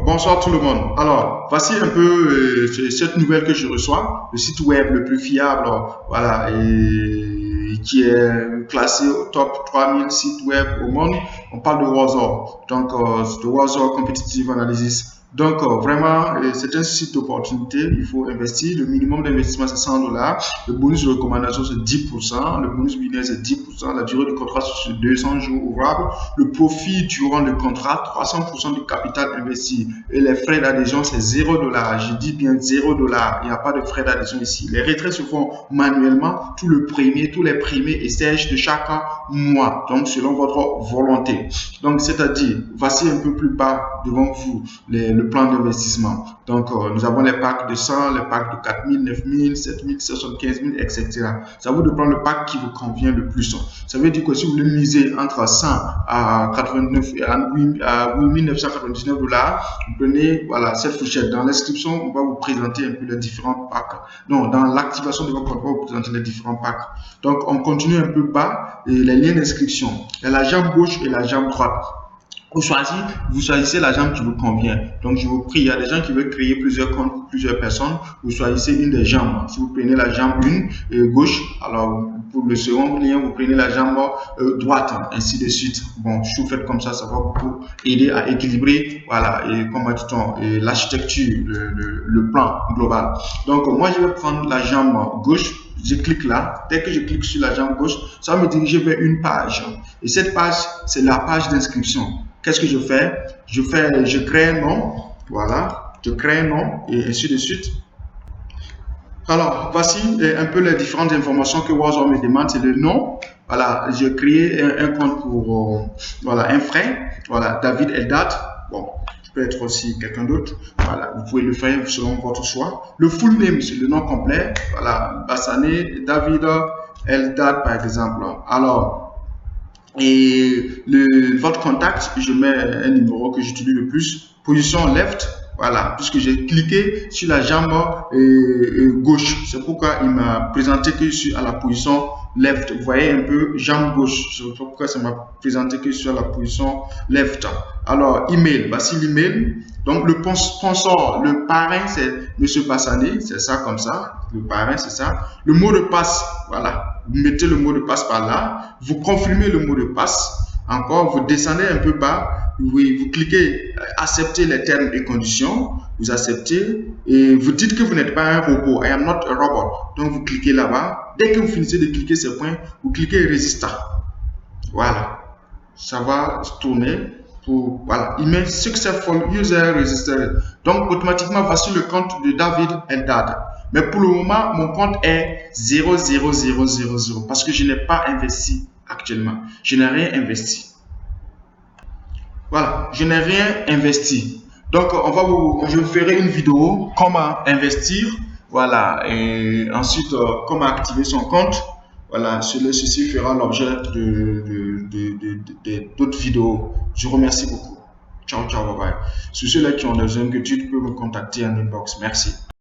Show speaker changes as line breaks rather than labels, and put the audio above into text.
bonsoir tout le monde. Alors, voici un peu cette nouvelle que je reçois, le site web le plus fiable, voilà, et qui est classé au top 3000 sites web au monde. On parle de Warsaw, donc de Warsaw Competitive Analysis. Donc, vraiment, c'est un site d'opportunité. Il faut investir. Le minimum d'investissement, c'est $100. Le bonus de recommandation, c'est 10%. Le bonus business, c'est 10%. La durée du contrat, c'est 200 jours ouvrables. Le profit durant le contrat, 300% du capital investi. Et les frais d'adhésion, c'est $0. Je dis bien $0. Il n'y a pas de frais d'adhésion ici. Les retraits se font manuellement. Tous les premiers et sèches de chaque mois. Donc, selon votre volonté. Donc, c'est-à-dire, voici un peu plus bas devant vous le plan d'investissement. Donc, nous avons les packs de 100, les packs de 4000, 9000, 7000, 75 000, etc. Ça vous de prendre le pack qui vous convient le plus. Ça veut dire que si vous voulez miser entre 100 à 89 et à 8999 $, vous prenez voilà, cette fourchette. Dans l'inscription, on va vous présenter un peu les différents packs. Non, dans l'activation de votre compte, on va vous présenter les différents packs. Donc, on continue un peu bas et les liens d'inscription. Il y a la jambe gauche et la jambe droite. Vous choisissez la jambe qui vous convient. Donc, je vous prie, il y a des gens qui veulent créer plusieurs comptes, plusieurs personnes. Vous choisissez une des jambes. Si vous prenez la jambe 1 gauche, alors pour le second client, vous prenez la jambe droite, ainsi de suite. Bon, si vous faites comme ça, ça va beaucoup aider à équilibrer, voilà, et comment dit-on, l'architecture, le plan global. Donc, moi, je vais prendre la jambe gauche. Je clique là. Dès que je clique sur la jambe gauche, ça va me diriger vers une page. Et cette page, c'est la page d'inscription. Qu'est-ce que je fais? Je crée un nom. Voilà. Je crée un nom et ainsi de suite. Alors, voici un peu les différentes informations que Warsaw me demande. C'est le nom. Voilà. Je crée un compte pour voilà, un frère. Voilà. David Eldad. Bon. Peut être aussi quelqu'un d'autre. Voilà, vous pouvez le faire selon votre choix. Le full name, c'est le nom complet. Voilà, Bassane David Eldad par exemple. Alors, et votre contact, je mets un numéro que j'utilise le plus. Position left. Voilà, puisque j'ai cliqué sur la jambe gauche. C'est pourquoi il m'a présenté que je suis à la position left. Vous voyez un peu jambe gauche. C'est pourquoi ça m'a présenté que je suis à la position left. Alors, email, voici l'email. Donc, le sponsor, le parrain, c'est Monsieur Bassane. C'est ça comme ça. Le parrain, c'est ça. Le mot de passe, voilà. Vous mettez le mot de passe par là. Vous confirmez le mot de passe. Encore, vous descendez un peu bas. Vous cliquez accepter les termes et conditions, vous acceptez et vous dites que vous n'êtes pas un robot. I am not a robot. Donc vous cliquez là-bas. Dès que vous finissez de cliquer ces points, vous cliquez register. Voilà. Ça va se tourner pour voilà. Email successful user registered. Donc automatiquement voici le compte de David Eldad. Mais pour le moment, mon compte est 00000 parce que je n'ai pas investi actuellement. Je n'ai rien investi. Voilà, je n'ai rien investi. Donc, je vous ferai une vidéo comment investir. Voilà, et ensuite, comment activer son compte. Voilà, ceci fera l'objet d'autres vidéos. Je vous remercie beaucoup. Ciao, ciao, bye bye. Sur ceux-là qui ont des inquiétudes, tu peux me contacter en inbox. Merci.